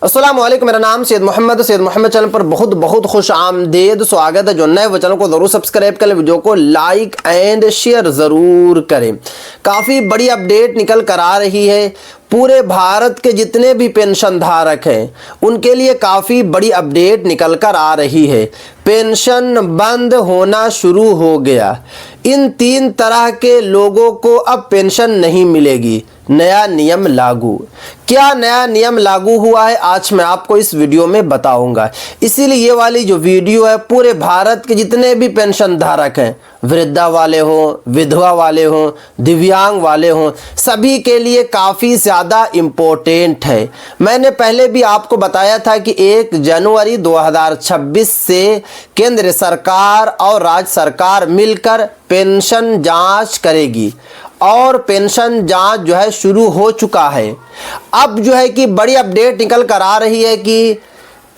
अस्सलामुअलैकुम, मेरा नाम सैयद मोहम्मद चैनल पर बहुत बहुत खुश आमदेद स्वागत है। जो नए वो चैनल को ज़रूर सब्सक्राइब करें, वीडियो को लाइक एंड शेयर ज़रूर करें। काफ़ी बड़ी अपडेट निकल कर आ रही है। पूरे भारत के जितने भी पेंशन धारक हैं उनके लिए काफ़ी बड़ी अपडेट निकल कर आ रही है। पेंशन बंद होना शुरू हो गया। इन 3 तरह के लोगों को अब पेंशन नहीं मिलेगी। नया नियम लागू। क्या नया नियम लागू हुआ है आज मैं आपको इस वीडियो में बताऊंगा। इसीलिए ये वाली जो वीडियो है पूरे भारत के जितने भी पेंशन धारक हैं, वृद्धा वाले हों, विधवा वाले हों, दिव्यांग वाले हों, सभी के लिए काफ़ी ज़्यादा इम्पोर्टेंट है। मैंने पहले भी आपको बताया था कि 1 जनवरी 2026 से केंद्र सरकार और राज्य सरकार मिलकर पेंशन जांच करेगी और पेंशन जांच जो है शुरू हो चुका है। अब जो है कि बड़ी अपडेट निकल कर आ रही है कि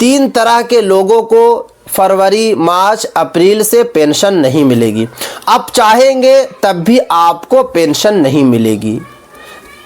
3 तरह के लोगों को फरवरी, मार्च, अप्रैल से पेंशन नहीं मिलेगी। आप चाहेंगे तब भी आपको पेंशन नहीं मिलेगी।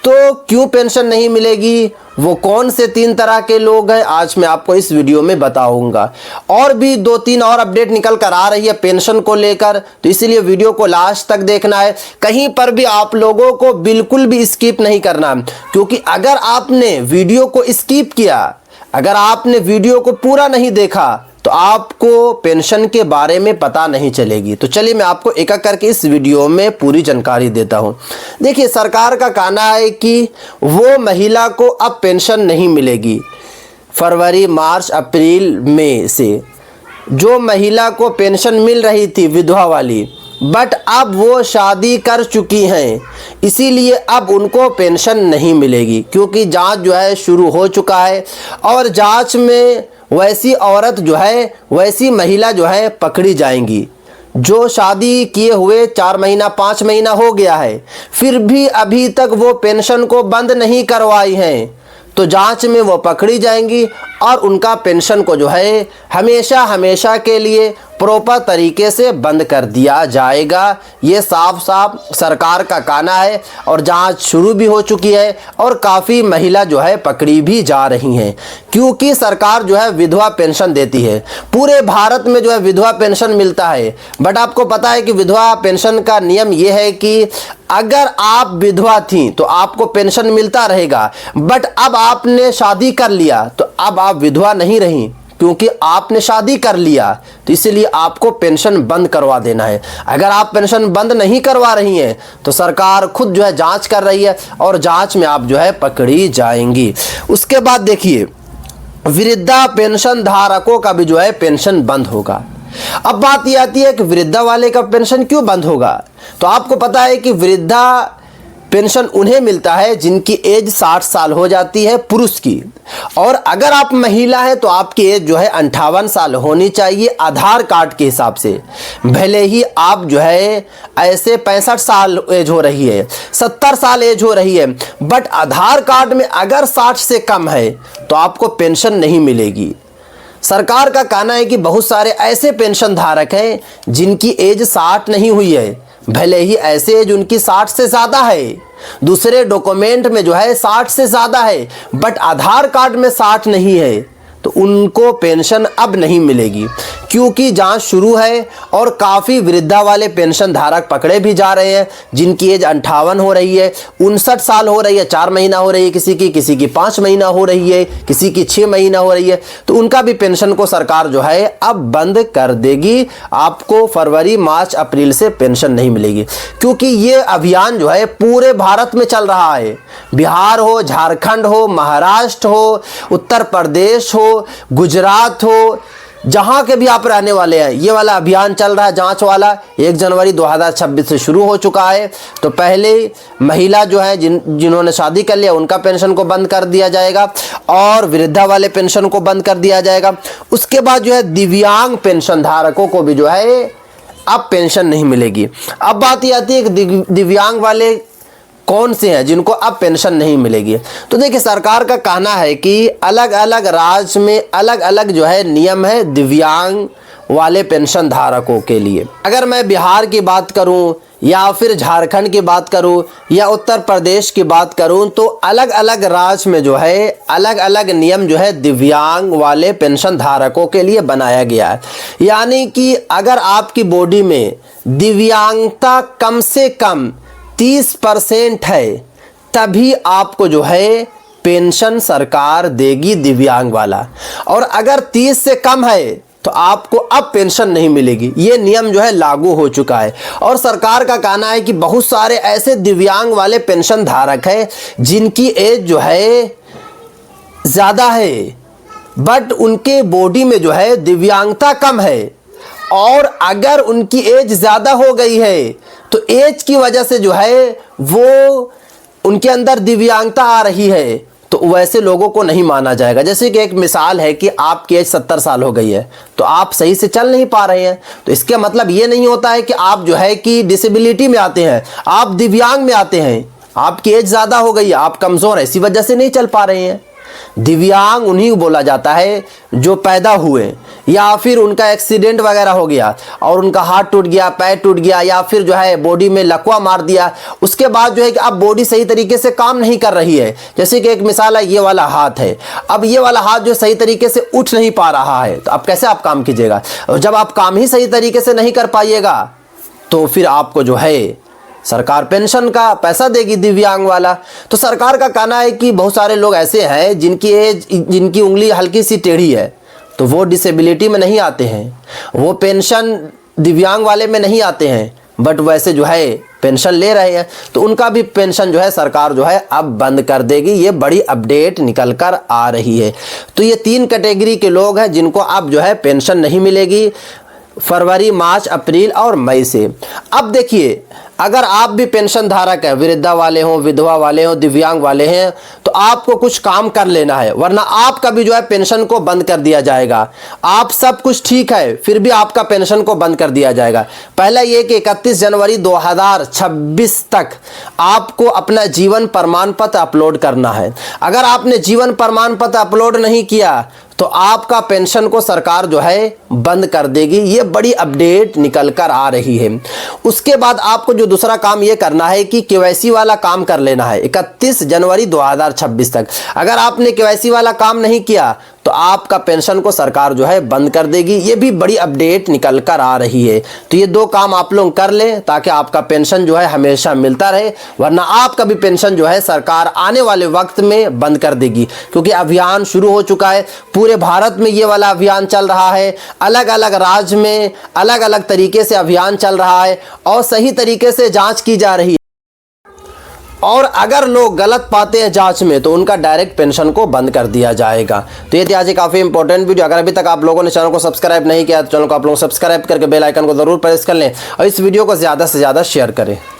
तो क्यों पेंशन नहीं मिलेगी, वो कौन से 3 तरह के लोग हैं, आज मैं आपको इस वीडियो में बताऊंगा। और भी 2-3 और अपडेट निकल कर आ रही है पेंशन को लेकर, तो इसीलिए वीडियो को लास्ट तक देखना है। कहीं पर भी आप लोगों को बिल्कुल भी स्किप नहीं करना, क्योंकि अगर आपने वीडियो को स्किप किया, अगर आपने वीडियो को पूरा नहीं देखा तो आपको पेंशन के बारे में पता नहीं चलेगी। तो चलिए मैं आपको एक एक करके इस वीडियो में पूरी जानकारी देता हूं। देखिए, सरकार का कहना है कि वो महिला को अब पेंशन नहीं मिलेगी। फरवरी, मार्च, अप्रैल में से जो महिला को पेंशन मिल रही थी विधवा वाली, बट अब वो शादी कर चुकी हैं, इसीलिए अब उनको पेंशन नहीं मिलेगी। क्योंकि जांच जो है शुरू हो चुका है और जांच में वैसी औरत जो है, वैसी महिला जो है पकड़ी जाएंगी जो शादी किए हुए 4 महीना 5 महीना हो गया है, फिर भी अभी तक वो पेंशन को बंद नहीं करवाई हैं। तो जांच में वो पकड़ी जाएंगी और उनका पेंशन को जो है हमेशा हमेशा के लिए प्रॉपर तरीके से बंद कर दिया जाएगा। ये साफ साफ सरकार का कहना है और जांच शुरू भी हो चुकी है और काफ़ी महिला जो है पकड़ी भी जा रही हैं। क्योंकि सरकार जो है विधवा पेंशन देती है, पूरे भारत में जो है विधवा पेंशन मिलता है। बट आपको पता है कि विधवा पेंशन का नियम ये है कि अगर आप विधवा थी तो आपको पेंशन मिलता रहेगा, बट अब आपने शादी कर लिया तो अब आप विधवा नहीं रही, क्योंकि आपने शादी कर लिया, तो इसलिए आपको पेंशन बंद करवा देना है। अगर आप पेंशन बंद नहीं करवा रही हैं तो सरकार खुद जो है जांच कर रही है और जांच में आप जो है पकड़ी जाएंगी। उसके बाद देखिए, वृद्धा पेंशन धारकों का भी जो है पेंशन बंद होगा। अब बात यह आती है कि वृद्धा वाले का पेंशन क्यों बंद होगा। तो आपको पता है कि वृद्धा पेंशन उन्हें मिलता है जिनकी एज 60 साल हो जाती है, पुरुष की। और अगर आप महिला है तो आपकी एज जो है 58 साल होनी चाहिए आधार कार्ड के हिसाब से। भले ही आप जो है ऐसे 65 साल एज हो रही है, 70 साल एज हो रही है, बट आधार कार्ड में अगर 60 से कम है तो आपको पेंशन नहीं मिलेगी। सरकार का कहना है कि बहुत सारे ऐसे पेंशन धारक हैं जिनकी एज 60 नहीं हुई है, भले ही ऐसे एज उनकी 60 से ज़्यादा है, दूसरे डॉक्यूमेंट में जो है 60 से ज़्यादा है, बट आधार कार्ड में 60 नहीं है, तो उनको पेंशन अब नहीं मिलेगी। क्योंकि जांच शुरू है और काफ़ी वृद्धा वाले पेंशन धारक पकड़े भी जा रहे हैं जिनकी एज 58 हो रही है, 59 साल हो रही है, 4 महीना हो रही है किसी की 5 महीना हो रही है, किसी की 6 महीना हो रही है, तो उनका भी पेंशन को सरकार जो है अब बंद कर देगी। आपको फरवरी, मार्च, अप्रैल से पेंशन नहीं मिलेगी। क्योंकि ये अभियान जो है पूरे भारत में चल रहा है। बिहार हो, झारखंड हो, महाराष्ट्र हो, उत्तर प्रदेश हो, गुजरात हो, जहां के भी आप रहने वाले हैं, ये वाला अभियान चल रहा है जांच वाला। 1 जनवरी 2026 से शुरू हो चुका है। तो पहले महिला जो है जिन्होंने शादी कर लिया उनका पेंशन को बंद कर दिया जाएगा और वृद्धा वाले पेंशन को बंद कर दिया जाएगा। उसके बाद जो है दिव्यांग पेंशन धारकों को भी जो है अब पेंशन नहीं मिलेगी। अब बात ये आती है कि दिव्यांग वाले कौन से हैं जिनको अब पेंशन नहीं मिलेगी। तो देखिए, सरकार का कहना है कि अलग अलग राज्य में अलग अलग जो है नियम है दिव्यांग वाले पेंशन धारकों के लिए। अगर मैं बिहार की बात करूं या फिर झारखंड की बात करूं या उत्तर प्रदेश की बात करूं तो अलग अलग राज्य में जो है अलग अलग नियम जो है दिव्यांग वाले पेंशन धारकों के लिए बनाया गया है। यानी कि अगर आपकी बॉडी में दिव्यांगता कम से कम 30% है तभी आपको जो है पेंशन सरकार देगी दिव्यांग वाला, और अगर 30 से कम है तो आपको अब पेंशन नहीं मिलेगी। ये नियम जो है लागू हो चुका है और सरकार का कहना है कि बहुत सारे ऐसे दिव्यांग वाले पेंशन धारक हैं जिनकी एज जो है ज़्यादा है बट उनके बॉडी में जो है दिव्यांगता कम है, और अगर उनकी एज ज़्यादा हो गई है तो एज की वजह से जो है वो उनके अंदर दिव्यांगता आ रही है तो वैसे लोगों को नहीं माना जाएगा। जैसे कि एक मिसाल है कि आपकी एज 70 साल हो गई है तो आप सही से चल नहीं पा रहे हैं, तो इसका मतलब ये नहीं होता है कि आप जो है कि डिसेबिलिटी में आते हैं, आप दिव्यांग में आते हैं। आपकी एज ज़्यादा हो गई है, आप कमज़ोर हैं, इसी वजह से नहीं चल पा रहे हैं। दिव्यांग उन्हीं को बोला जाता है जो पैदा हुए या फिर उनका एक्सीडेंट वगैरह हो गया और उनका हाथ टूट गया, पैर टूट गया या फिर जो है बॉडी में लकवा मार दिया, उसके बाद जो है कि अब बॉडी सही तरीके से काम नहीं कर रही है। जैसे कि एक मिसाल है, ये वाला हाथ है, अब ये वाला हाथ जो सही तरीके से उठ नहीं पा रहा है तो अब कैसे आप काम कीजिएगा। और जब आप काम ही सही तरीके से नहीं कर पाइएगा तो फिर आपको जो है सरकार पेंशन का पैसा देगी दिव्यांग वाला। तो सरकार का कहना है कि बहुत सारे लोग ऐसे हैं जिनकी उंगली हल्की सी टेढ़ी है तो वो डिसेबिलिटी में नहीं आते हैं, वो पेंशन दिव्यांग वाले में नहीं आते हैं, बट वैसे जो है पेंशन ले रहे हैं तो उनका भी पेंशन जो है सरकार जो है अब बंद कर देगी। ये बड़ी अपडेट निकल कर आ रही है। तो ये 3 कैटेगरी के लोग हैं जिनको अब जो है पेंशन नहीं मिलेगी फरवरी, मार्च, अप्रैल और मई से। अब देखिए, अगर आप भी पेंशन धारक है, वृद्धा वाले हों, विधवा वाले हों, दिव्यांग वाले हैं, तो आपको कुछ काम कर लेना है, वरना आपका भी जो है पेंशन को बंद कर दिया जाएगा। आप सब कुछ ठीक है फिर भी आपका पेंशन को बंद कर दिया जाएगा। पहला ये कि 31 जनवरी 2026 तक आपको अपना जीवन प्रमाण पत्र अपलोड करना है। अगर आपने जीवन प्रमाण पत्र अपलोड नहीं किया तो आपका पेंशन को सरकार जो है बंद कर देगी। ये बड़ी अपडेट निकल कर आ रही है। उसके बाद आपको जो दूसरा काम ये करना है कि केवाईसी वाला काम कर लेना है 31 जनवरी 2026 तक। अगर आपने केवाईसी वाला काम नहीं किया तो आपका पेंशन को सरकार जो है बंद कर देगी। ये भी बड़ी अपडेट निकल कर आ रही है। तो ये 2 काम आप लोग कर लें ताकि आपका पेंशन जो है हमेशा मिलता रहे, वरना आपका भी पेंशन जो है सरकार आने वाले वक्त में बंद कर देगी। क्योंकि अभियान शुरू हो चुका है, पूरे भारत में ये वाला अभियान चल रहा है, अलग अलग राज्य में अलग अलग तरीके से अभियान चल रहा है और सही तरीके से जाँच की जा रही है। और अगर लोग गलत पाते हैं जांच में तो उनका डायरेक्ट पेंशन को बंद कर दिया जाएगा। तो ये थी आज काफ़ी इंपॉर्टेंट वीडियो। अगर अभी तक आप लोगों ने चैनल को सब्सक्राइब नहीं किया तो चैनल को आप लोग सब्सक्राइब करके बेल आइकन को जरूर प्रेस कर लें और इस वीडियो को ज़्यादा से ज़्यादा शेयर करें।